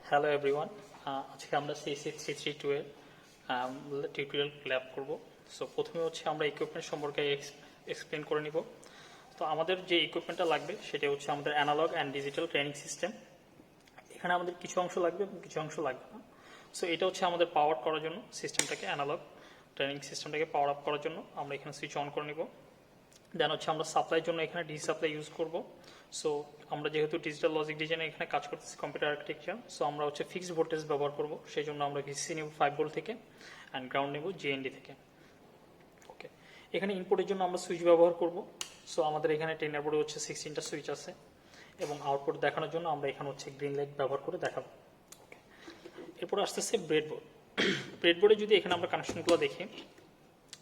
Hello everyone, আজকে আমরা CC332 এর টিউটোরিয়াল ল্যাব করব। সো প্রথমে হচ্ছে আমরা ইকুইপমেন্ট সম্পর্কে এক্সপ্লেন করে নিব। তো আমাদের যে ইকুইপমেন্টটা লাগবে সেটা হচ্ছে আমাদের analog and digital training system. এখানে আমাদের কিছু অংশ লাগবে এবং কিছু অংশ লাগবে না। সো এটা হচ্ছে আমাদের পাওয়ার করার জন্য সিস্টেমটাকে, অ্যানালগ ট্রেনিং সিস্টেমটাকে পাওয়ার আপ করার জন্য আমরা এখানে সুইচ অন করে নিব। দেন হচ্ছে আমরা সাপ্লাইয়ের জন্য এখানে ডিসি সাপ্লাই ইউজ করব। সো আমরা যেহেতু ডিজিটাল লজিক ডিজাইনে এখানে কাজ করতেছি কম্পিউটার আর্কিটেকচার, সো আমরা হচ্ছে ফিক্সড ভোল্টেজ ব্যবহার করব। সেই জন্য আমরা ভিসি নেব 5 ভোল্ট থেকে অ্যান্ড গ্রাউন্ড নেব জিএনডি থেকে। ওকে, এখানে ইনপুটের জন্য আমরা সুইচ ব্যবহার করব। সো আমাদের এখানে টেনার বোর্ডে হচ্ছে 16টা সুইচ আছে এবং আউটপুট দেখানোর জন্য আমরা এখানে হচ্ছে গ্রিন লাইট ব্যবহার করে দেখাবো। ওকে, এরপর আসতেছে ব্রেডবোর্ড। ব্রেডবোর্ডে যদি এখানে আমরা কানেকশনগুলো দেখি,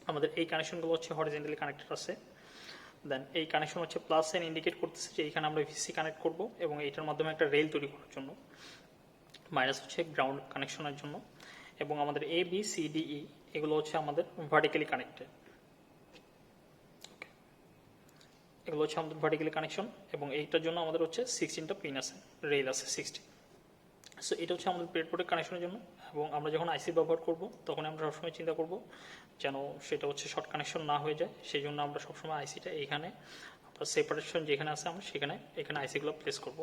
আমাদের এই কানেকশনগুলো হচ্ছে হরিজন্টালি কানেক্টেড আছে। দেন এই কানেকশন হচ্ছে প্লাস সাইন ইন্ডিকেট করতেছে যে এখানে আমরা ভিসি কানেক্ট করব এবং এটার মাধ্যমে একটা রেল তৈরি করার জন্য। মাইনাস হচ্ছে গ্রাউন্ড কানেকশনের জন্য এবং আমাদের A B C D E এগুলো হচ্ছে আমাদের ভার্টিক্যালি কানেক্টেড। এগুলো হচ্ছে আমাদের ভার্টিক্যালি কানেকশন এবং এইটার জন্য আমাদের হচ্ছে 16টা পিন আছে, রেল আছে 60। সো এটা হচ্ছে আমাদের ব্রেডবোর্ডের কানেকশনের জন্য। এবং আমরা যখন আইসি ব্যবহার করব তখন আমরা সবসময় চিন্তা করব যেন সেটা হচ্ছে শর্ট কানেকশন না হয়ে যায়। সেই জন্য আমরা সবসময় আইসিটা এইখানে আমরা সেপারেশন যেখানে আছে আমরা সেখানে এখানে আইসিগুলো প্লেস করব।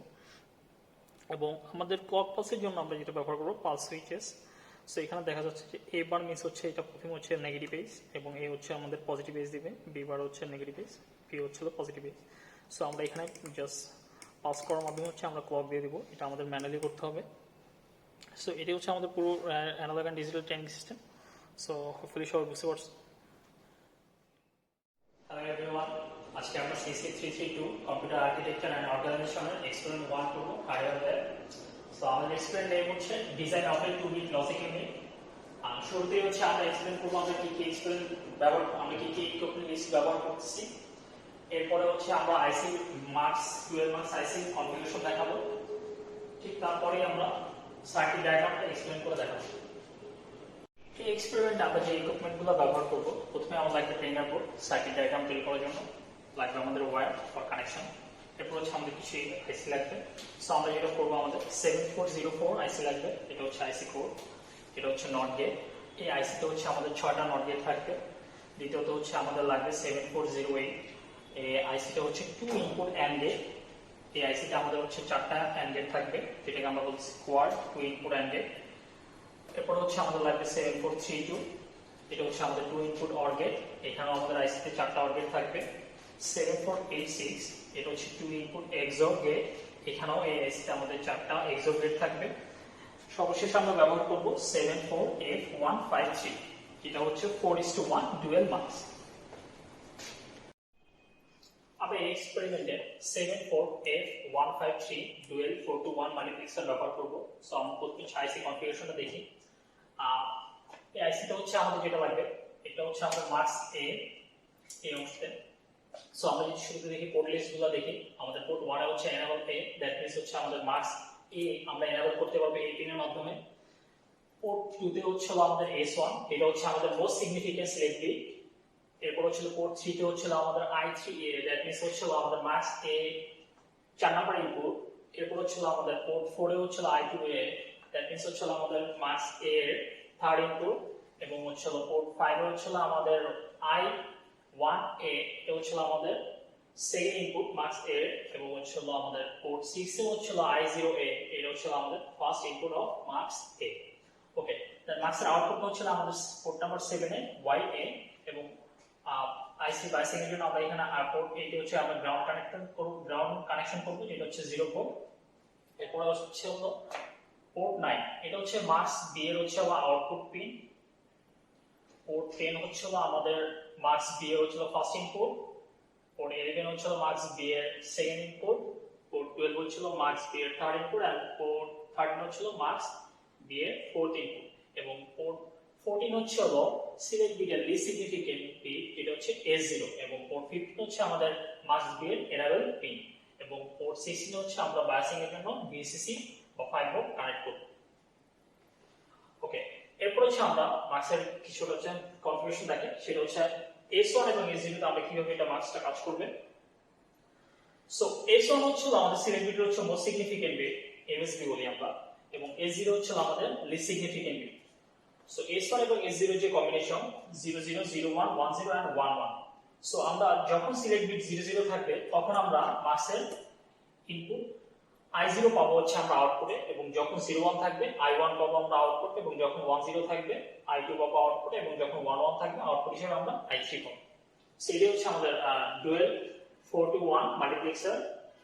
এবং আমাদের ক্লক পালসের জন্য আমরা যেটা ব্যবহার করবো পালস সুইচেস। সো এখানে দেখা যাচ্ছে যে এ বার মিনস হচ্ছে এটা প্রথমে হচ্ছে নেগেটিভ এজ এবং এ হচ্ছে আমাদের পজিটিভ এজ দিবে, বি বার হচ্ছে নেগেটিভ এজ, পি হচ্ছে পজিটিভ এজ। সো আমরা এখানে জাস্ট পাস করার মাধ্যমে হচ্ছে আমরা ক্লক দিয়ে দিব। এটা আমাদের ম্যানুয়ালি করতে হবে। সো এটি হচ্ছে আমাদের পুরো analog and digital training system. So hopefully সবাই বুঝতে পারছি। হ্যালো এভরিওয়ান, আজকে আমরা CC332 কম্পিউটার আর্কিটেকচার অ্যান্ড অর্গানাইজেশনের এক্সপেরিমেন্ট 1 করব হার্ডওয়্যার। সো আমাদের এক্সপেরিমেন্ট নেম হচ্ছে design of a 2-bit logic unit. শুরুতেই হচ্ছে আমরা এক্সপ্লেন করবো আমরা কি কি এক্সপেরিমেন্ট ব্যবহার, আমরা কি কি ইকুইপমেন্ট লিস্ট ব্যবহার করতেছি। এরপরে হচ্ছে আমরা আইসি মার্কস 12 মার্কস আইসি কনফিগারেশন দেখাবো। ঠিক তারপরে আমরা সার্কিট ডায়াগ্রামটা এক্সপ্লেন করে দেখাবো। এই এক্সপেরিমেন্টে আমরা যে ইকুইপমেন্টগুলো ব্যবহার করব, প্রথমে আমাদের লাগবে প্রিন্টার বোর্ড সার্কিট ডায়াগ্রাম তৈরি করার জন্য, লাগবে আমাদের ওয়্যার ফর কানেকশন। এরপর হচ্ছে আমাদের কিছু আইসি লাগবে। সো আমরা যেটা করবো আমাদের 7404 আইসি লাগবে, এটা হচ্ছে আইসি কোড, এটা হচ্ছে নট গেট। এই আইসিতে হচ্ছে আমাদের 6টা নট গেট থাকবে। দ্বিতীয়ত হচ্ছে আমাদের লাগবে 7408, এই আইসিটা হচ্ছে 2 ইনপুট অ্যান্ড গেট। এই আইসিতে আমাদের হচ্ছে 4টা অ্যান্ড গেট থাকবে, যেটাকে আমরা বলছি কোয়াড 2 ইনপুট অ্যান্ড গেট। এরপর হচ্ছে আমাদের লাগবে 7432, এটা হচ্ছে আমাদের 2 ইনপুট অর গেট, এখানেও আমাদের আইসিতে 4টা অর গেট থাকবে। 7486, এটা হচ্ছে 2 ইনপুট এক্সঅর গেট, এখানেও এই আইসিতে আমাদের 4টা এক্সঅর গেট থাকবে। সর্বশেষ আমরা ব্যবহার করব 74F153, যেটা হচ্ছে 4:1 ডুয়াল মার্কস। আমরা এই এক্সপেরিমেন্টে 74F153 ডুয়াল 4:1 মাল্টিপ্লেক্সার ব্যবহার করব। সো আমরা প্রথমে আইসি কনফিগারেশনটা দেখি। এই আইসিটা হচ্ছে আমাদের যেটা লাগবে, এটা হচ্ছে আমাদের মার্কস এ, এই অংশতে। সো আমরা যদি শুরুতে দেখি পোর্ট লিস্টগুলো দেখি, আমাদের পোর্ট 1 এ হচ্ছে এনেবল এ, দ্যাট মিন্স হচ্ছে আমাদের মার্কস এ আমরা এনেবল করতে পারবো এই পিনের মাধ্যমে। পোর্ট 2 তে হচ্ছে আমাদের S1, এটা হচ্ছে আমাদের মোস্ট সিগনিফিকেন্ট সিলেক্ট বিট। এরপর হচ্ছে পোর্ট 3 তে হচ্ছে আমাদের I3A, দ্যাট মিন্স হচ্ছে আমাদের মার্কস এ 4 নাম্বার ইনপুট। এরপর হচ্ছে আমাদের পোর্ট 4 এ হচ্ছে I2A, দ্যাট মিন্স হচ্ছে আমাদের মার্কস এ এর 3rd ইনপুট। এবং হচ্ছে পোর্ট 5 এ হচ্ছে আমাদের I1A, এটা হচ্ছে আমাদের 2nd ইনপুট মার্কস এ। এবং হচ্ছে আমাদের পোর্ট 6 এ হচ্ছে I0A, এটা হচ্ছে আমাদের ফার্স্ট ইনপুট অফ মার্কস এ। ওকে, তার মার্কসের আউটপুট হচ্ছে আমাদের পোর্ট নাম্বার 7 এ YA। এবং আইসি বাইসিং এর জন্য আমরা এখানে পোর্ট 8 এ হচ্ছে আমরা গ্রাউন্ড কানেকশন করব, যেটা হচ্ছে 0 ভোল্ট। এরপর হচ্ছে পোর্ট 9, এটা হচ্ছে মার্কস বি এর হচ্ছে আউটপুট পিন। পোর্ট 10 হচ্ছে আমাদের মার্কস বি এর হচ্ছে ফার্স্ট ইনপুট। পোর্ট 11 হচ্ছে মার্কস বি এর সেকেন্ড ইনপুট। পোর্ট 12 হচ্ছে মার্কস বি এর 3rd ইনপুট এন্ড পোর্ট 13 হচ্ছে মার্কস বি এর 4th ইনপুট। এবং পোর্ট 14 হচ্ছে সিলেক্ট বিট এর লিস্ট সিগনিফিকেন্ট বিট, এটা হচ্ছে S0। এবং পোর্ট 15 হচ্ছে আমাদের মার্কস বি এর এনেবল পিন। এবং পোর্ট 16 হচ্ছে আমরা বায়াসিং এর জন্য VCC বা 5 ভোল্ট কানেক্ট করব। ওকে, এরপর হচ্ছে আমরা মার্কসের কিছু হচ্ছে কনফিগারেশন দেখে, সেটা হচ্ছে S1 এবং S0 তে আমরা কিভাবে এটা মার্কসটা কাজ করবে। সো S1 হচ্ছে আমাদের সিলেক্ট বিট হচ্ছে মোস্ট সিগনিফিকেন্ট বিট, MSB বলি আমরা। এবং S0 হচ্ছে আমাদের list significant bit. So S1 এবং S0 যে কম্বিনেশন 0 0 0 1 1 0 and 1 1। সো আমরা যখন সিলেক্ট বিট 0 0 থাকবে তখন আমরা মার্কসের ইনপুট I0 পাবো হচ্ছে আমরা আউটপুটে, এবং যখন 0 1 থাকবে I1 পাবো আমরা আউটপুটে, এবং যখন 1 0 থাকবে I2 পাবো আউটপুটে, এবং যখন 1 1 থাকবে আউটপুট হিসেবে আমরা I3 পাবো। সো এটা হচ্ছে আমাদের ডুয়েল 4 to 1 মাল্টিপ্লেক্সার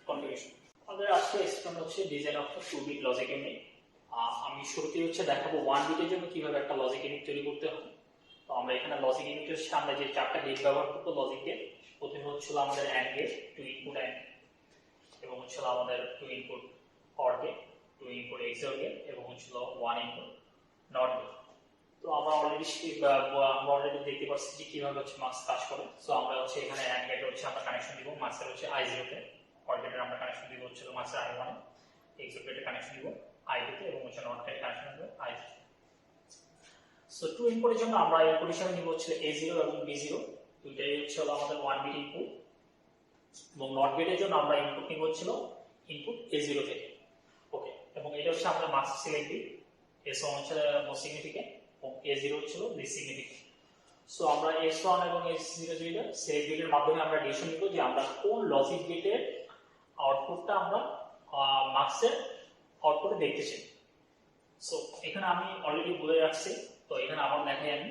কনফিগারেশন। আমাদের আজকে এক্সপ্লেন হচ্ছে design of 2 bit logic unit. আমি শুরুতেই হচ্ছে দেখাবো 1 বিটের জন্য কিভাবে একটা লজিক ইউনিট তৈরি করতে হয়। তো আমরা এখানে লজিক ইউনিটের সামনে যে চারটা গেট ব্যবহার করব লজিক গেট, প্রথমে হচ্ছে আমাদের AND গেট, 2 ইনপুট AND, এবং হচ্ছে আমাদের 2 input OR gate, 2 input XOR gate, এবং হচ্ছে 1 ইনপুট NOT গেট। তো আমরা অলরেডি দেখতে পাচ্ছি যে কিভাবে হচ্ছে মার্কস কাজ করে। সো আমরা হচ্ছে এখানে AND গেটে হচ্ছে আমরা কানেকশন দিব মার্কসের হচ্ছে I0 তে, OR গেটের আমরা কানেকশন দিব হচ্ছে মার্কসের I1 এ, XOR গেটে কানেকশন দিব I2 তে, এবং হচ্ছে NOT গেটে কানেকশন দিব I3। সো 2 ইনপুটের জন্য আমরা ইনপুট হিসেবে নিব হচ্ছে A0 এবং B0, দুইটাই হচ্ছে আমাদের 1 বিট ইনপুট, এবং NOT গেটের জন্য আমরা ইনপুট নিব হচ্ছে ইনপুট A0 থেকে। ওকে, এবং এটা হচ্ছে আমাদের মার্কস সিলেক্ট বিট, S1 হচ্ছে মোস্ট সিগনিফিকেন্ট এবং A0 হচ্ছে লিস্ট সিগনিফিকেন্ট। সো আমরা S1 এবং S0 যেটা সিলেক্ট বিটের মাধ্যমে আমরা ডিসিশন নিব যে আমরা কোন লজিক গেটের আউটপুটটা আমরা মার্কসের আউটপুটে দেখতে চাই। সো এখানে আমি অলরেডি বলে রাখছি, তো এখানে আবার দেখাই আমি।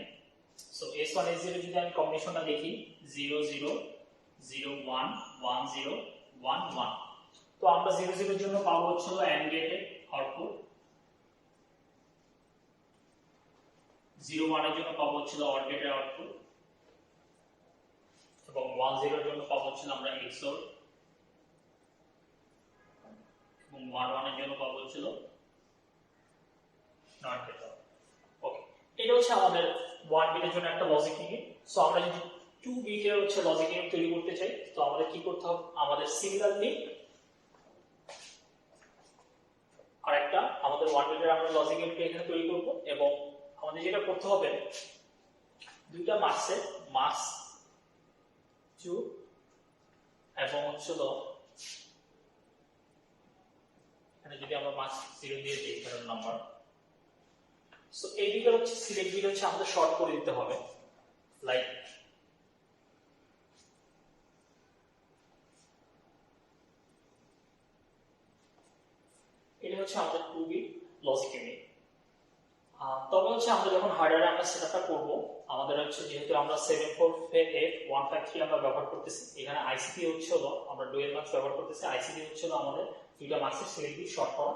সো S1 S0 যদি আমি কম্বিনেশনটা দেখি 0 0 0 1 1 0 1 1, তো আমরা 0 0 এর জন্য পাবো হচ্ছে AND গেটের আউটপুট, 0 1 এর জন্য পাবো হচ্ছে OR গেটের আউটপুট, এবং 1 0 এর জন্য পাবো হচ্ছে আমরা XOR, এবং 1 1 এর জন্য পাবো হচ্ছে NOT গেট। ওকে, এটা হচ্ছে আমাদের 1 বিটের জন্য একটা লজিক ইউনিট। সো আমরা যদি 2 বিটের হচ্ছে লজিক ইউনিট তৈরি করতে চাই, তো আমাদের কি করতে হবে, আমাদের সিমিলারলি আরেকটা আমাদের 1 বিটের আমরা লজিক ইউনিট এখানে তৈরি করব, এবং আমাদের যেটা করতে হবে দুইটা মার্কসের মার্কস 2 এবং হচ্ছে এখানে যদি আমরা মার্কস 0 দিয়ে দিই কারণ নাম্বার। সো এই দিকে হচ্ছে সিলেক্ট বিট হচ্ছে আমাদের শর্ট করে দিতে হবে, লাইক এটা হচ্ছে আমাদের 2 বিট লজিক ইউনিট। তবে হচ্ছে আমরা যখন হার্ডওয়্যারে আমরা সেটআপটা করব, আমাদের হচ্ছে যেহেতু আমরা 74F153 আমরা ব্যবহার করতেছি, এখানে আইসিটি হচ্ছে আমরা ডুয়েল মার্কস ব্যবহার করতেছি, আইসিটি হচ্ছে আমাদের দুইটা মার্কসের সিলেক্ট বিট শর্ট করা,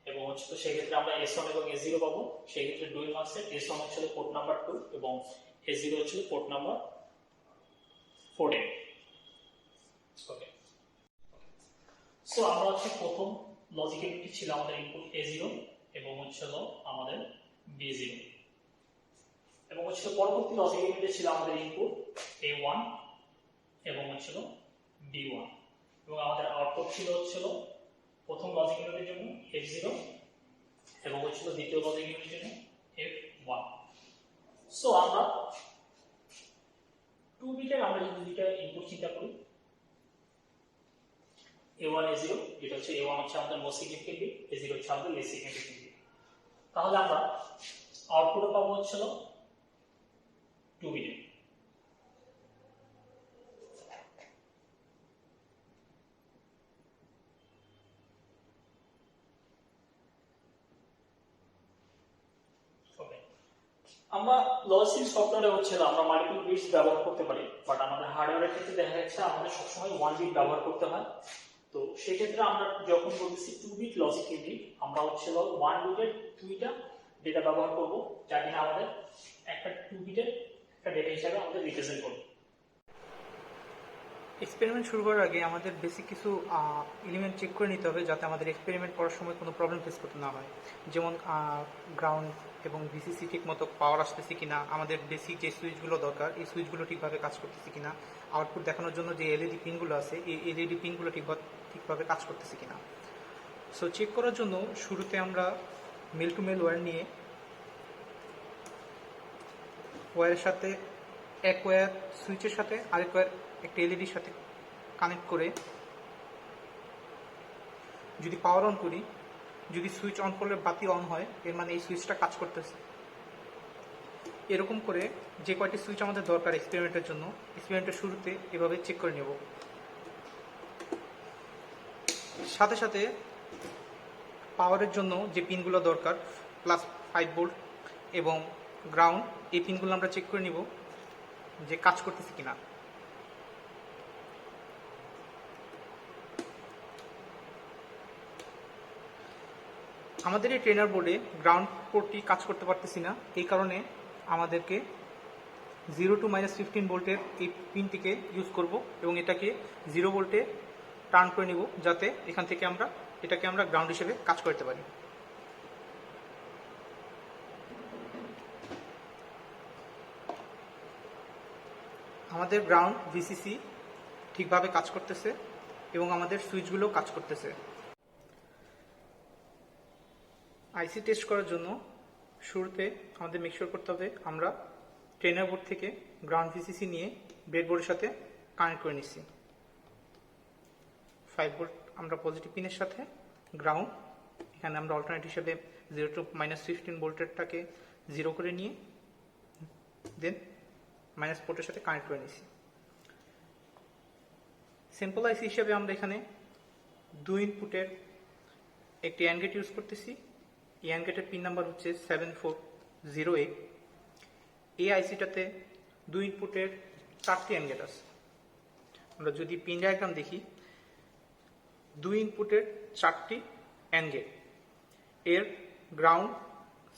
এবং হচ্ছে তো সেই ক্ষেত্রে আমরা S1 এবং S0 পাবো। সেই ক্ষেত্রে ডুয়েল মার্কসের S1 হচ্ছে পোর্ট নাম্বার 2 এবং S0 হচ্ছে পোর্ট নাম্বার 14। ওকে, সো আমরা হচ্ছে প্রথম লজিক ইউনিটটি ছিল আমাদের ইনপুট A0 এবং হচ্ছে আমাদের B0, এবং হচ্ছে পরবর্তী লজিক ইউনিটে ছিল আমাদের ইনপুট A1 এবং হচ্ছে B1, এবং আমাদের আউটপুট ছিল হচ্ছে প্রথম লজিক ইউনিটের জন্য F0 এবং হচ্ছে দ্বিতীয় লজিক ইউনিটের জন্য F1। সো আমরা 2 বিটের আমরা যদি দুইটা ইনপুট চিন্তা করি, A1 A0, যেটা হচ্ছে A1 হচ্ছে আমাদের মোস্ট সিগনিফিকেন্ট বিট, A0 হচ্ছে আমাদের লিস্ট সিগনিফিকেন্ট বিট, তাহলে আমরা আউটপুটে পাবো হচ্ছে 2 বিটে। আমরা লজিক সফটওয়্যারে হচ্ছে আমরা মাল্টিপল বিটস ব্যবহার করতে পারি, বাট আমাদের হার্ডওয়্যারের ক্ষেত্রে দেখা যাচ্ছে আমাদের সবসময় 1 বিট ব্যবহার করতে হয়। তো সেই ক্ষেত্রে আমরা যখন বলতেছি 2 বিট লজিক ইউনিট, আমরা হচ্ছে 1 বিটের দুইটা ডেটা ব্যবহার করব, যা কিনা আমাদের একটা 2 বিটের একটা ডেটা হিসেবে আমাদের রিপ্রেজেন্ট করবে। এক্সপেরিমেন্ট শুরু করার আগে আমাদের বেসিক কিছু এলিমেন্ট চেক করে নিতে হবে, যাতে আমাদের এক্সপেরিমেন্ট করার সময় কোনো প্রবলেম ফেস করতে না হয়। যেমন গ্রাউন্ড এবং ভিসিসি ঠিক মতো পাওয়ার আসতেছে কিনা, আমাদের বেসিক যে সুইচগুলো দরকার এই সুইচগুলো ঠিকভাবে কাজ করতেছে কিনা, আউটপুট দেখানোর জন্য যে এলইডি পিনগুলো আছে এই এলইডি পিনগুলো ঠিকভাবে কাজ করতেছে কিনা। সো চেক করার জন্য শুরুতে আমরা মেল টু মেল ওয়্যার নিয়ে ওয়্যারের সাথে এক ওয়্যার সুইচের সাথে আরেক ওয়্যার একটা এলইডির সাথে কানেক্ট করে যদি পাওয়ার অন করি যদি সুইচ অন করলে বাতি অন হয়, এর মানে এই সুইচটা কাজ করতেছে। এরকম করে যে কয়টি সুইচ আমাদের দরকার এক্সপেরিমেন্টের জন্য, এক্সপেরিমেন্টের শুরুতে এভাবে চেক করে নেব। সাথে সাথে পাওয়ারের জন্য যে পিনগুলো দরকার, প্লাস 5 ভোল্ট এবং গ্রাউন্ড, এই পিনগুলো আমরা চেক করে নিব যে কাজ করতেছে কিনা। আমাদের এই ট্রেনার বোর্ডে গ্রাউন্ড পোর্টটি কাজ করতে পারতেছি না, এই কারণে আমাদেরকে 0 to -15 ভোল্টের এই পিনটিকে ইউজ করব এবং এটাকে 0 ভোল্টে টার্ন করে নিব, যাতে এখান থেকে এটাকে আমরা গ্রাউন্ড হিসেবে কাজ করতে পারি। আমাদের গ্রাউন্ড ভিসিসি ঠিকভাবে কাজ করতেছে এবং আমাদের সুইচগুলো কাজ করতেছে। আইসি টেস্ট করার জন্য শুরুতে আমাদের মেকশিওর করতে হবে আমরা ট্রেনার বোর্ড থেকে গ্রাউন্ড ভিসিসি নিয়ে ব্রেডবোর্ডের সাথে কানেক্ট করে নিচ্ছি। 5 ভোল্ট আমরা পজিটিভ পিনের সাথে, গ্রাউন্ড এখানে আমরা অল্টারনেট হিসেবে 0 to -15 ভোল্টেরটাকে 0 করে নিয়ে দেন মাইনাস পোর্টের সাথে কানেক্ট করে নিচ্ছি। সিম্পল আইসি হিসেবে আমরা এখানে 2 ইনপুটের একটি অ্যান্ড গেট ইউজ করতেছি। এই অ্যান্ড গেটের পিন নাম্বার হচ্ছে 7408। এই আইসিটাতে 2 ইনপুটের 4টি অ্যান্ড গেট আছে। আমরা যদি পিন ডায়াগ্রাম দেখি, 2 ইনপুটের 4টি অ্যান্ড গেট, এর গ্রাউন্ড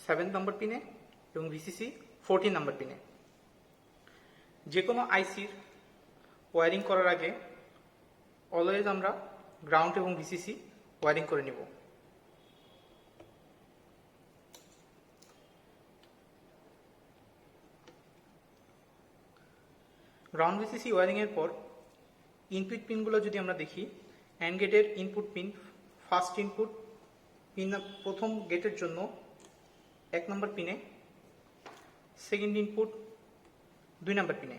7 নম্বর পিনে এবং ভিসিসি 14 নম্বর পিনে। যে কোনো আইসির ওয়ারিং করার আগে অলওয়েজ আমরা গ্রাউন্ড এবং ভিসিসি ওয়ারিং করে নিব। গ্রাউন্ড ভিসিসি ওয়ারিং এর পর ইনপুট পিনগুলো যদি আমরা দেখি, অ্যান্ড গেটের input pin, first input pin প্রথম গেটের জন্য 1 নম্বর পিনে, সেকেন্ড ইনপুট 2 নম্বর পিনে।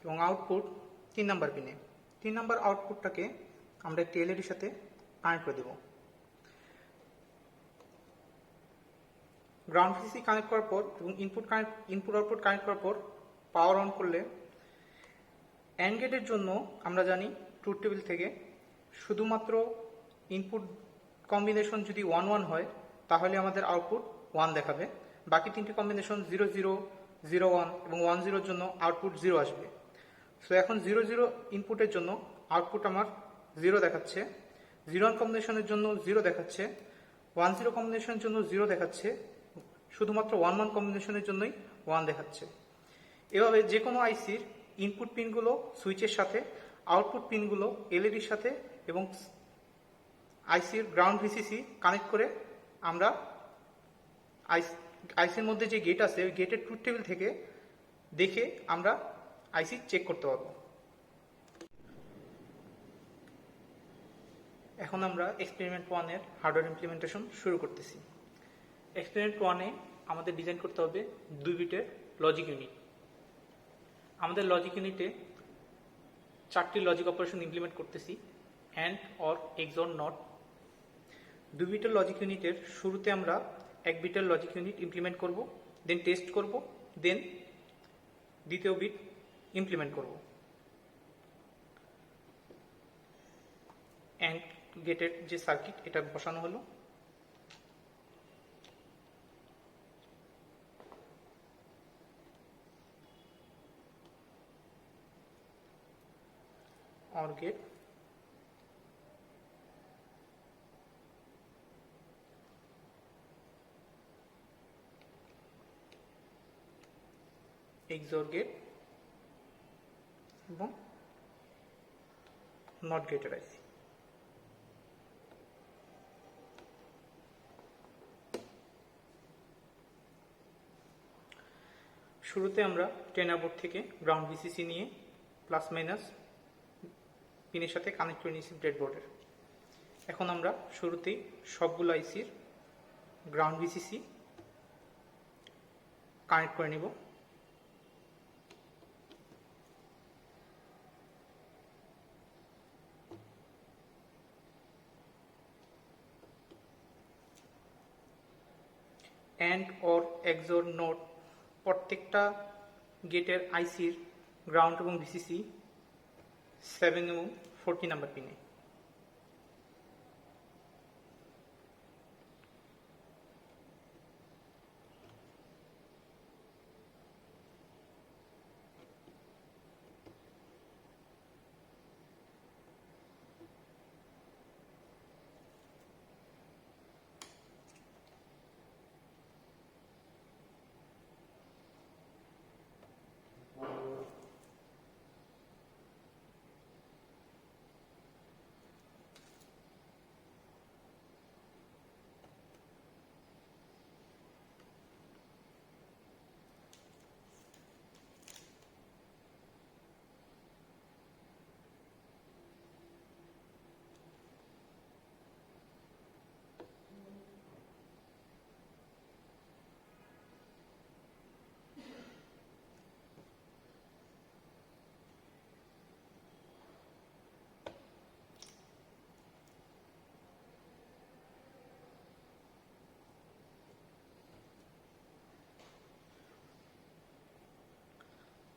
এবং আউটপুট 3 নম্বর পিনে। 3 নম্বর আউটপুটটাকে আমরা একটি এলইডির সাথে কানেক্ট করে দেব। গ্রাউন্ড ভিসিসি কানেক্ট করার পর এবং ইনপুট আউটপুট কানেক্ট করার পর পাওয়ার অন করলে অ্যান্ড গেটের জন্য আমরা জানি ট্রুথ টেবিল থেকে শুধুমাত্র ইনপুট কম্বিনেশন যদি 1 1 হয় তাহলে আমাদের আউটপুট 1 দেখাবে। বাকি 3টি কম্বিনেশন 0 0 0 1 এবং 1 0 এর জন্য আউটপুট 0 আসবে। সো এখন 0 0 ইনপুটের জন্য আউটপুট আমার 0 দেখাচ্ছে, 0 1 কম্বিনেশনের জন্য 0 দেখাচ্ছে, 1 0 কম্বিনেশনের জন্য 0 দেখাচ্ছে, শুধুমাত্র 1 1 কম্বিনেশনের জন্যই 1 দেখাচ্ছে। এভাবে যে কোনো আইসির ইনপুট পিনগুলো সুইচের সাথে, আউটপুট পিনগুলো এলইডির সাথে এবং আইসির গ্রাউন্ড ভিসিসি কানেক্ট করে আমরা আইসির মধ্যে যে গেট আছে ওই গেটের ট্রুথ টেবিল থেকে দেখে আমরা আইসি চেক করতে পারবো। এখন আমরা এক্সপেরিমেন্ট 1 এর হার্ডওয়্যার ইমপ্লিমেন্টেশন শুরু করতেছি। এক্সপেরিমেন্ট 1 এ আমাদের ডিজাইন করতে হবে 2 বিটের লজিক ইউনিট। আমাদের লজিক ইউনিটে 4টি লজিক অপারেশন ইমপ্লিমেন্ট করতেছি, অ্যান্ড, অর, এক্সঅর, নট। 2 বিটের লজিক ইউনিটের শুরুতে আমরা 1 বিটের লজিক ইউনিট ইমপ্লিমেন্ট করব, দেন টেস্ট করব, দেন দ্বিতীয় বিট ইমপ্লিমেন্ট করব। অ্যান্ড গেটের যে সার্কিট এটা বসানো হলো। অর গেট, এক্সঅর গেট এবং নট গেটের আইসি। শুরুতে আমরা ট্রেনার বোর্ড থেকে গ্রাউন্ড ভিসিসি নিয়ে প্লাস মাইনাস পিনের সাথে কানেক্ট করে নিয়েছি ব্রেডবোর্ডের। এখন আমরা শুরুতেই সবগুলো আইসির গ্রাউন্ড ভিসিসি কানেক্ট করে নিব। অ্যান্ড অর এক্সর নোট প্রত্যেকটা গেটের আইসির গ্রাউন্ড এবং ভিসিসি 7 এবং 40 নাম্বার পিনে।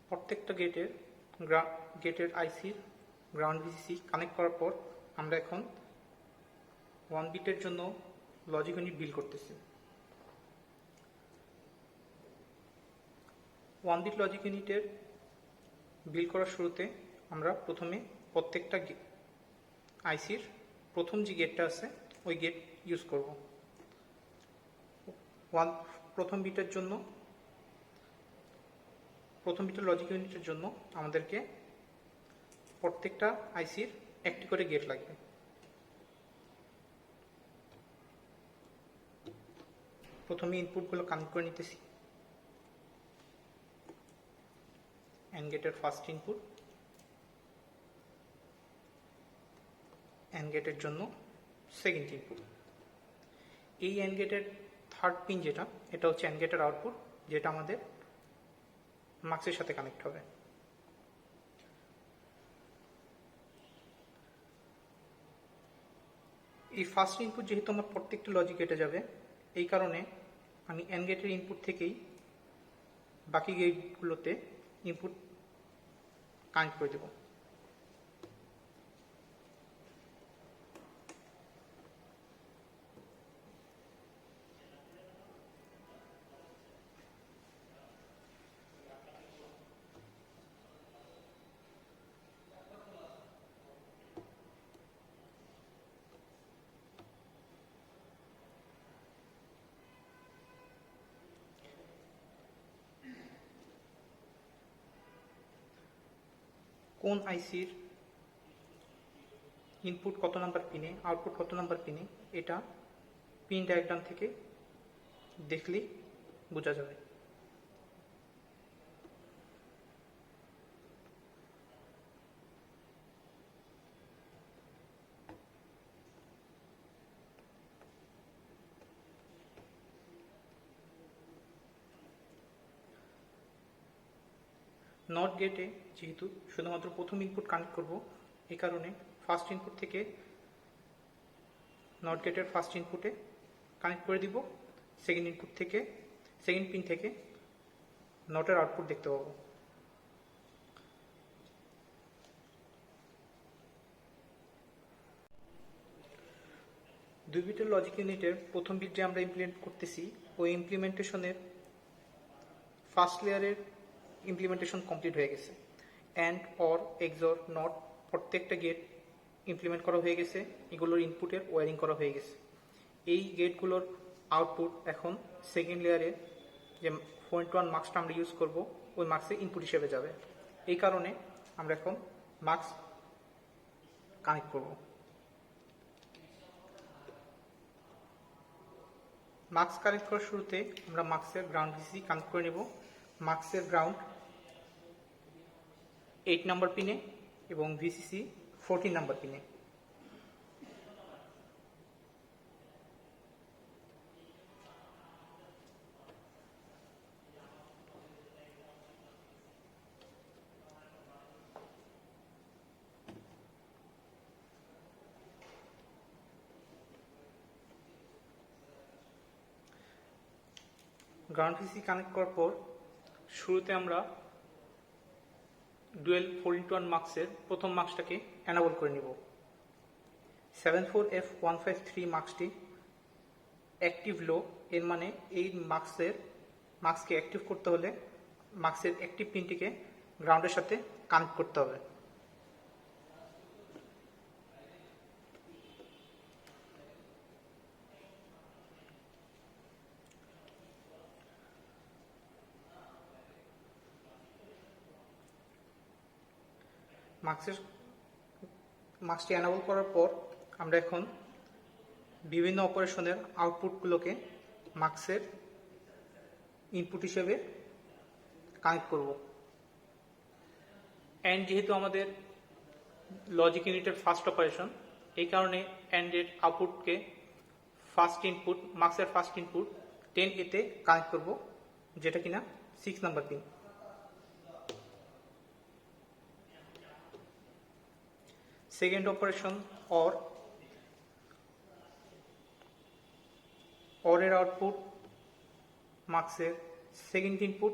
প্রত্যেকটা গেটের আইসির গ্রাউন্ড ভিসিসি কানেক্ট করার পর আমরা এখন 1 বিটের জন্য লজিক ইউনিট বিল করতেছি। 1 বিট লজিক ইউনিটের বিল করার শুরুতে আমরা প্রথমে প্রত্যেকটা আইসির প্রথম যে গেটটা আছে ওই গেট ইউজ করব। প্রথম বিটের লজিক ইউনিটের জন্য আমাদেরকে প্রত্যেকটা আইসির একটি করে গেট লাগবে। প্রথমে ইনপুটগুলো কানেক্ট করে নিতেছি। অ্যান্ড গেটের ফার্স্ট ইনপুট, অ্যান্ড গেটের জন্য সেকেন্ড ইনপুট। এই অ্যান্ড গেটের থার্ড পিন এটা হচ্ছে অ্যান্ড গেটের আউটপুট, যেটা আমাদের মাক্সের সাথে কানেক্ট হবে। এই ফার্স্ট ইনপুট যেহেতু আমার প্রত্যেকটা লজিক গেটে যাবে, এই কারণে আমি অ্যান্ড গেটের ইনপুট থেকেই বাকি গেটগুলোতে ইনপুট কানেক্ট করে দেব। কোন আইসির ইনপুট কত নাম্বার পিনে, আউটপুট কত নাম্বার পিনে, এটা পিন ডায়াগ্রাম থেকে দেখলেই বোঝা যাবে। নট গেটে যেহেতু শুধুমাত্র প্রথম ইনপুট কানেক্ট করব, এই কারণে ফার্স্ট ইনপুট থেকে নট গেটের ফার্স্ট ইনপুটে কানেক্ট করে দিব। সেকেন্ড পিন থেকে নটের আউটপুট দেখতে পাবো। দুই বিটের লজিক ইউনিটের প্রথম বিট যে আমরা ইমপ্লিমেন্ট করতেছি, ওই ইমপ্লিমেন্টেশনের ফার্স্ট লেয়ারের ইমপ্লিমেন্টেশন কমপ্লিট হয়ে গেছে। অ্যান্ড অর এক্সর নট প্রত্যেকটা গেট ইমপ্লিমেন্ট করা হয়ে গেছে, এগুলোর ইনপুটের ওয়ারিং করা হয়ে গেছে। এই গেটগুলোর আউটপুট এখন সেকেন্ড লেয়ারে যে 0.1 মার্কসটা আমরা ইউজ করব, ওই মার্কসে ইনপুট হিসেবে যাবে। এই কারণে আমরা এখন মার্কস কানেক্ট করব। মার্কস কানেক্ট করার শুরুতে আমরা মার্কসের গ্রাউন্ড ভিসিসি কানেক্ট করে নেব। মার্কসের গ্রাউন্ড 8 নাম্বার পিনে এবং ভিসিসি 14 নাম্বার পিনে। গ্রাউন্ড ভিসিসি কানেক্ট করার পর শুরুতে আমরা ডুয়েল 4x1 মার্কসের প্রথম মার্কসটাকে এনাবল করে নিব। 74F153 মার্কসটি অ্যাক্টিভ লো, এর মানে এই মার্কসকে অ্যাক্টিভ করতে হলে মার্কসের অ্যাক্টিভ পিনটিকে গ্রাউন্ডের সাথে কানেক্ট করতে হবে। মার্কসটি এনাবল করার পর আমরা এখন বিভিন্ন অপারেশনের আউটপুটগুলোকে মার্কসের ইনপুট হিসেবে কানেক্ট করব। অ্যান্ড যেহেতু আমাদের লজিক ইউনিটের ফার্স্ট অপারেশন, এই কারণে অ্যান্ডের আউটপুটকে মার্কসের ফার্স্ট ইনপুট 10A তে কানেক্ট করব, যেটা কিনা 6 number pin. Second operation or এর আউটপুট মার্কসের সেকেন্ড ইনপুট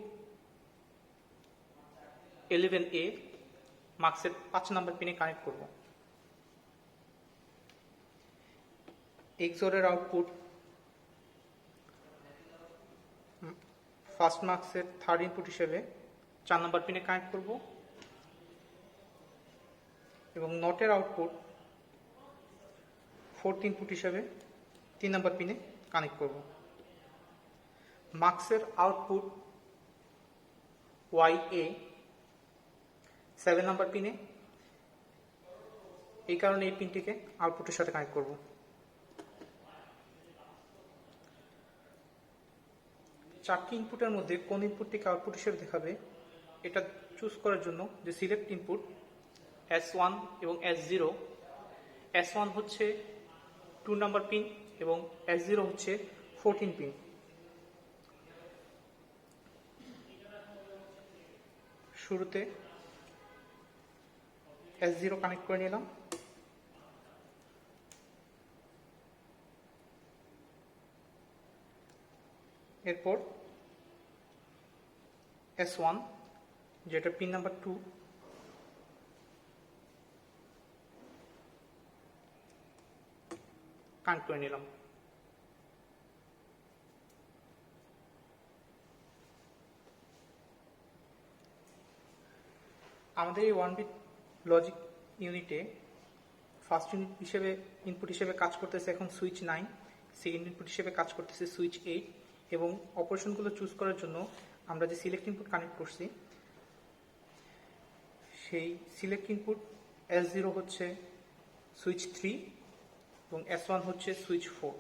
11A মার্কসের 5 নাম্বার পিনে কানেক্ট করব। এক্সর এর আউটপুট ফার্স্ট মার্কসের থার্ড ইনপুট হিসেবে 4 নাম্বার পিনে কানেক্ট করব এবং নটের আউটপুট ফোর্থ ইনপুট হিসেবে 3 নাম্বার পিনে কানেক্ট করব। মার্কসের আউটপুট YA 7 নাম্বার পিনে, এই কারণে এই পিনটিকে আউটপুটের সাথে কানেক্ট করব। চারটি ইনপুটের মধ্যে কোন ইনপুটটিকে আউটপুট হিসেবে দেখাবে এটা চুজ করার জন্য যে সিলেক্ট ইনপুট S1 এবং S0, S1 হচ্ছে 2 নাম্বার পিন এবং S0 হচ্ছে 14 পিন। শুরুতে S0 কানেক্ট করে নিলাম, এরপর S1 যেটা পিন নাম্বার 2 কানেক্ট করে নিলাম। আমাদের এই 1 বিট লজিক ইউনিটে ফার্স্ট ইনপুট হিসেবে কাজ করতেছে এখন সুইচ 9, সেকেন্ড ইনপুট হিসেবে কাজ করতেছে সুইচ 8 এবং অপারেশনগুলো চুজ করার জন্য আমরা যে সিলেক্ট ইনপুট কানেক্ট করছি সেই সিলেক্ট ইনপুট S0 হচ্ছে সুইচ 3 এবং S1 হচ্ছে সুইচ 4।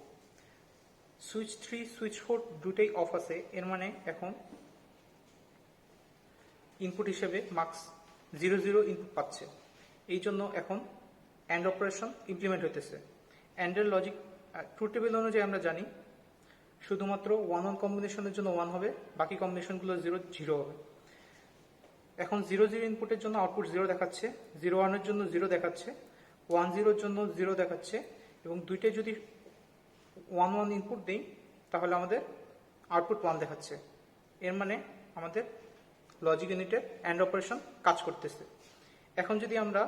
সুইচ 3 সুইচ 4 দুটোই অফ আছে, এর মানে এখন ইনপুট হিসেবে মার্কস 0 ইনপুট পাচ্ছে, এই জন্য এখন অ্যান্ড অপারেশন ইমপ্লিমেন্ট হইতেছে। অ্যান্ডের লজিক ট্রুথ টেবিল অনুযায়ী আমরা জানি শুধুমাত্র 1-1 কম্বিনেশনের জন্য 1 হবে, বাকি কম্বিনেশনগুলো 0 হবে। এখন 0 ইনপুটের জন্য আউটপুট 0 দেখাচ্ছে, 0-1 এর জন্য 0 দেখাচ্ছে, 1-0 এর জন্য 0 দেখাচ্ছে এবং দুইটাই যদি 1-1 ইনপুট দেই তাহলে আমাদের আউটপুট 1 দেখাচ্ছে। এর মানে আমাদের লজিক ইউনিটের অ্যান্ড অপারেশন কাজ করতেছে। এখন যদি আমরা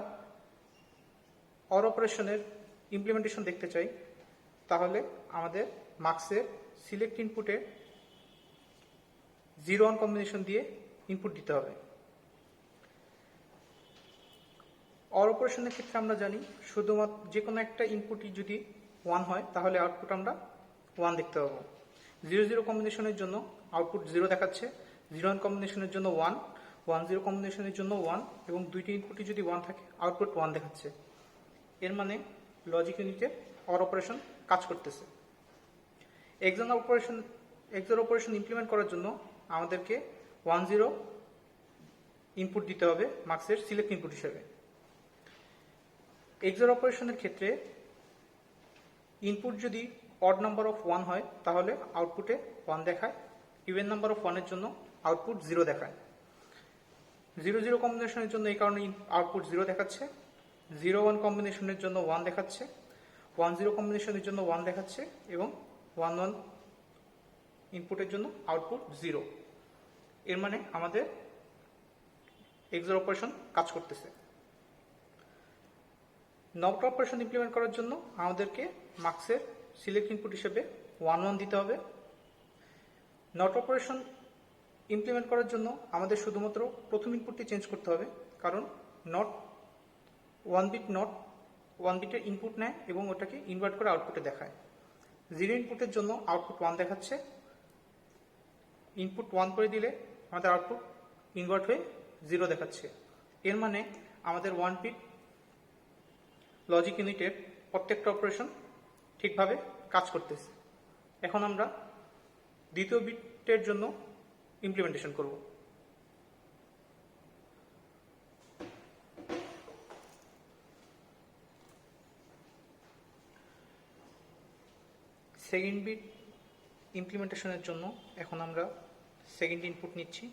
অর অপারেশনের ইমপ্লিমেন্টেশন দেখতে চাই তাহলে আমাদের মার্কসের সিলেক্ট ইনপুটে 0-1 কম্বিনেশন দিয়ে ইনপুট দিতে হবে। অর অপারেশনের ক্ষেত্রে আমরা জানি শুধুমাত্র যে কোনো একটা ইনপুটই যদি 1 হয় তাহলে আউটপুট আমরা 1 দেখতে পাবো। 0-0 কম্বিনেশনের জন্য আউটপুট 0 দেখাচ্ছে, 0-1 কম্বিনেশনের জন্য 1, 1-0 কম্বিনেশনের জন্য 1 এবং দুইটি ইনপুটই যদি 1 থাকে আউটপুট 1 দেখাচ্ছে। এর মানে লজিক ইউনিটে অর অপারেশন কাজ করতেছে। এক্সর অপারেশন ইমপ্লিমেন্ট করার জন্য আমাদেরকে 1-0 ইনপুট দিতে হবে মার্কসের সিলেক্ট ইনপুট হিসেবে। এক্সর অপারেশনের ক্ষেত্রে ইনপুট যদি অড নাম্বার অফ 1 হয় তাহলে আউটপুটে 1 দেখায়, ইভেন নাম্বার অফ 1 এর জন্য আউটপুট 0 দেখায়। 0-0 কম্বিনেশনের জন্য এই কারণে আউটপুট 0 দেখাচ্ছে, 0-1 কম্বিনেশনের জন্য 1 দেখাচ্ছে, 1-0 কম্বিনেশনের জন্য 1 দেখাচ্ছে এবং 1-1 ইনপুটের জন্য আউটপুট 0। এর মানে আমাদের এক্সর অপারেশন কাজ করতেছে। নট অপারেশন ইমপ্লিমেন্ট করার জন্য আমাদেরকে মার্কসের সিলেক্ট ইনপুট হিসেবে 1-1 দিতে হবে। নট অপারেশন ইমপ্লিমেন্ট করার জন্য আমাদের শুধুমাত্র প্রথম ইনপুটটি চেঞ্জ করতে হবে, কারণ নট 1 বিটের ইনপুট নেয় এবং ওটাকে ইনভার্ট করে আউটপুটে দেখায়। 0 ইনপুটের জন্য আউটপুট 1 দেখাচ্ছে, ইনপুট 1 করে দিলে আমাদের আউটপুট ইনভার্ট হয়ে 0 দেখাচ্ছে। এর মানে আমাদের 1 বিট লজিক ইউনিটের প্রত্যেকটা অপারেশন ঠিকভাবে কাজ করতেছে। এখন আমরা দ্বিতীয় বিটের জন্য ইমপ্লিমেন্টেশন করব। সেকেন্ড বিট ইমপ্লিমেন্টেশনের জন্য এখন আমরা সেকেন্ড ইনপুট নিচ্ছি।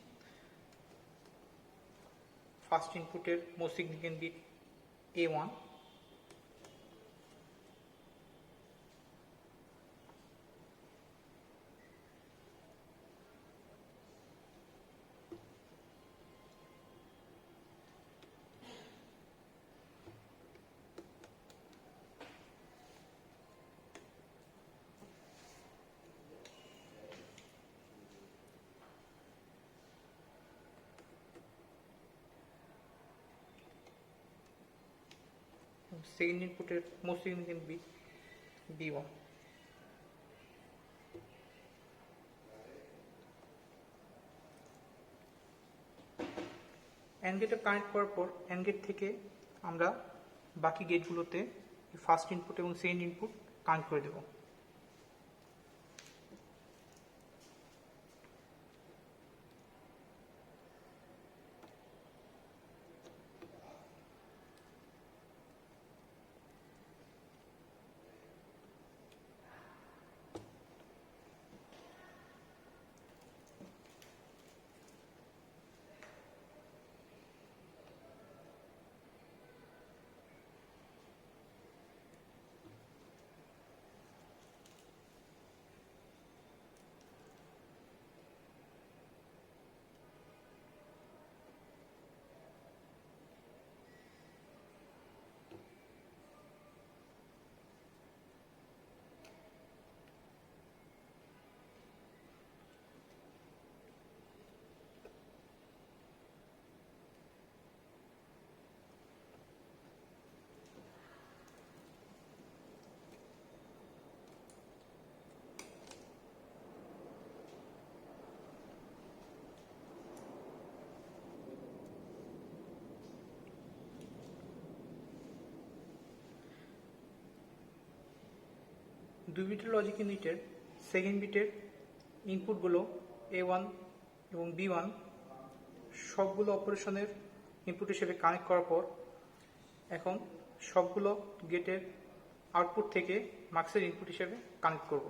ফার্স্ট ইনপুটের most significant bit A1, second ইনপুটের most significant bit B1। And গেটে কানেক্ট করার পর অ্যান্ড গেট থেকে আমরা বাকি গেটগুলোতে ফার্স্ট ইনপুট এবং সেকেন্ড ইনপুট কানেক্ট করে দেব। দুই বিটের লজিক ইউনিটের সেকেন্ড বিটের ইনপুটগুলো A1 এবং B1 সবগুলো অপারেশনের ইনপুট হিসেবে কানেক্ট করার পর এখন সবগুলো গেটের আউটপুট থেকে মার্কসের ইনপুট হিসেবে কানেক্ট করব।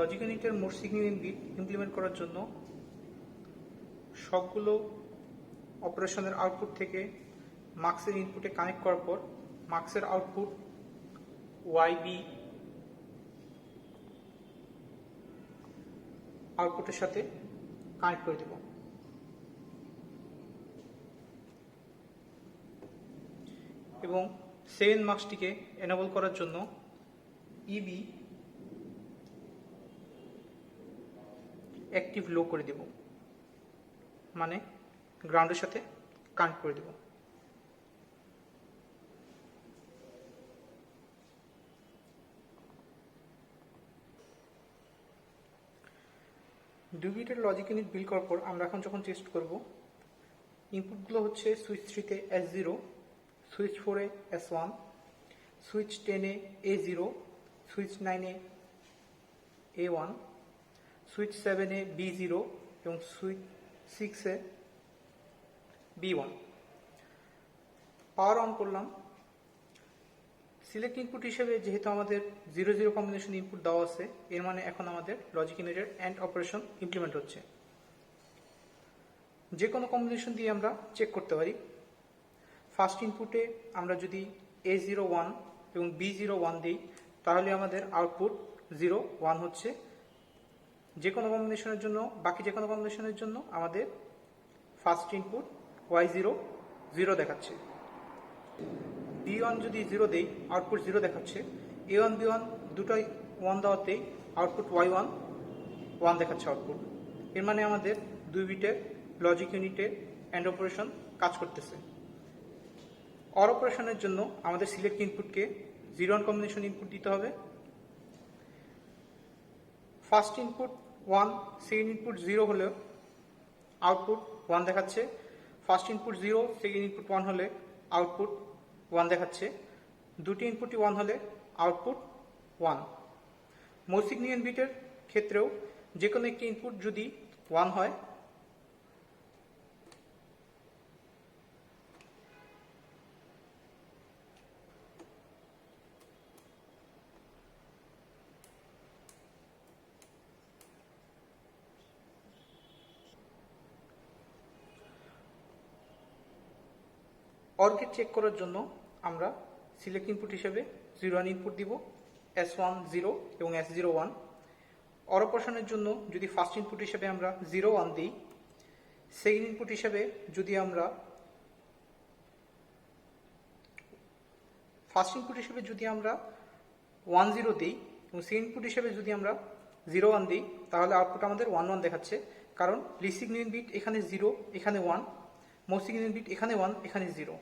লজিক ইউনিটের মোট সিগনিফিকেন্ট বিট ইমপ্লিমেন্ট করার জন্য সবগুলো অপারেশনের আউটপুট থেকে মার্কসের ইনপুটে কানেক্ট করার পর মার্কসের আউটপুট ওয়াইবি আউটপুটের সাথে কানেক্ট করে দেব এবং সেকেন্ড মার্কসটিকে এনেবল করার জন্য ইবি অ্যাক্টিভ লো করে দেব, মানে গ্রাউন্ডের সাথে কানেক্ট করে দেব। দুই বিটের লজিক ইউনিট বিল করার পর আমরা এখন যখন টেস্ট করব, ইনপুটগুলো হচ্ছে সুইচ 3-তে S0, সুইচ 4-এ S1, সুইচ 10-এ A0, সুইচ 9-এ A1, সুইচ 7-এ B0 এবং সুইচ 6-এ B1। পাওয়ার অন করলাম। সিলেক্ট ইনপুট হিসেবে যেহেতু আমাদের 0-0 কম্বিনেশন ইনপুট দেওয়া আছে, এর মানে এখন আমাদের লজিক ইউনিটের অ্যান্ড অপারেশন ইমপ্লিমেন্ট হচ্ছে। যে কোনো কম্বিনেশন দিয়ে আমরা চেক করতে পারি। ফার্স্ট ইনপুটে আমরা যদি A01 এবং B01 দিই, তাহলে আমাদের আউটপুট 0-1 হচ্ছে। যে কোনো কম্বিনেশনের জন্য, বাকি যে কোনো কম্বিনেশনের জন্য আমাদের ফার্স্ট ইনপুট Y0 দেখাচ্ছে। B1 যদি 0 দেই, আউটপুট 0 দেখাচ্ছে। A1 B1 দুটোই 1 দেওয়াতেই আউটপুট Y1 1 দেখাচ্ছে আউটপুট। এর মানে আমাদের দুই বিটের লজিক ইউনিটে অ্যান্ড অপারেশন কাজ করতেছে। অর অপারেশনের জন্য আমাদের সিলেক্ট ইনপুটকে 0-1 কম্বিনেশন ইনপুট দিতে হবে। ফার্স্ট ইনপুট 1, সেকেন্ড ইনপুট 0 হলে আউটপুট 1 দেখাচ্ছে। ফার্স্ট ইনপুট 0, সেকেন্ড ইনপুট 1 হলে আউটপুট 1 দেখাচ্ছে। দুটি ইনপুটই 1 হলে আউটপুট 1। মোট সিগনিফিকেন্ট বিটের ক্ষেত্রেও যে কোনো একটি ইনপুট যদি 1 হয়, অরকে চেক করার জন্য আমরা সিলেক্ট ইনপুট হিসেবে 0-1 ইনপুট দিব, S1 0 এবং S0 1। অর অপারেশনের জন্য যদি ফার্স্ট ইনপুট হিসেবে আমরা 0-1 দিই, সেকেন্ড ইনপুট হিসেবে যদি আমরা ফার্স্ট ইনপুট হিসেবে যদি আমরা 1-0 দিই এবং সেকেন্ড ইনপুট হিসেবে যদি আমরা 0-1 দিই, তাহলে আউটপুট আমাদের 1-1 দেখাচ্ছে। কারণ লিস্ট সিগনিফিকেন্ট বিট এখানে 0, এখানে 1, মোস্ট সিগনিফিকেন্ট বিট এখানে 1, এখানে 0।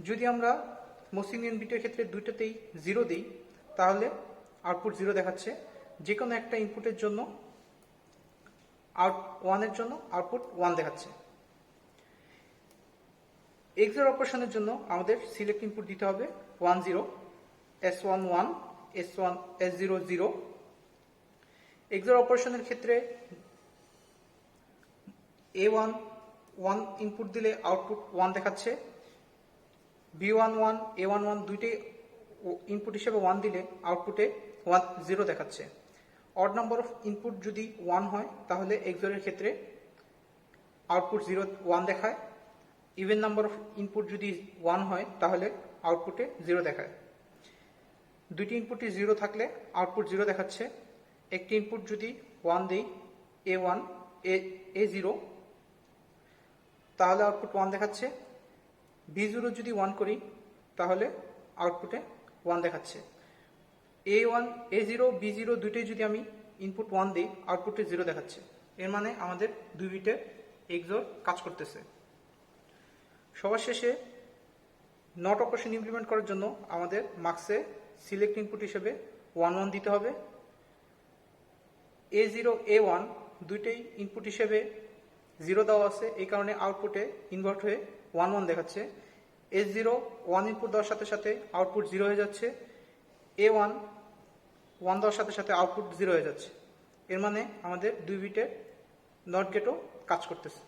যদি আমরা মোস্ট সিগনিফিকেন্ট বিটের ক্ষেত্রে দুইটাতেই 0 দিই, তাহলে আউটপুট 0 দেখাচ্ছে। যে কোনো একটা ইনপুটের জন্য 1 এর জন্য আউটপুট 1 দেখাচ্ছে। এক্সর অপারেশনের জন্য আমাদের সিলেক্ট ইনপুট দিতে হবে 1-0, S1 1, S0 0। এক্সর অপারেশনের ক্ষেত্রে A1 1 ইনপুট দিলে আউটপুট 1 দেখাচ্ছে। B1 1, A1 1 দুইটাই ইনপুট হিসেবে 1 দিলে আউটপুটে 0 দেখাচ্ছে। অড নাম্বার অফ ইনপুট যদি 1 হয়, তাহলে এক্সরের ক্ষেত্রে আউটপুট 0-1 দেখায়। ইভেন নাম্বার অফ ইনপুট যদি 1 হয়, তাহলে আউটপুটে 0 দেখায়। দুইটি ইনপুটই 0 থাকলে আউটপুট 0 দেখাচ্ছে। একটি ইনপুট যদি 1 দেই, A1 A0, তাহলে আউটপুট 1 দেখাচ্ছে। B0 যদি 1 করি, তাহলে আউটপুটে 1 দেখাচ্ছে। A1 A0 B0 দুইটাই যদি আমি ইনপুট 1 দিই, আউটপুটে 0 দেখাচ্ছে। এর মানে আমাদের দুই বিটের এক্সর কাজ করতেছে। সবার শেষে নট অপারেশন ইমপ্লিমেন্ট করার জন্য আমাদের মার্কসে সিলেক্ট ইনপুট হিসেবে 1-1 দিতে হবে। A0 A1 দুইটাই ইনপুট হিসেবে 0 দেওয়া আছে, এই কারণে আউটপুটে ইনভার্ট হয়ে 1-1 দেখাচ্ছে। S0 1 ইনপুট দেওয়ার সাথে সাথে আউটপুট 0 হয়ে যাচ্ছে। A1 1 দেওয়ার সাথে সাথে আউটপুট 0 হয়ে যাচ্ছে। এর মানে আমাদের দুই বিটের নট গেটও কাজ করতেছে।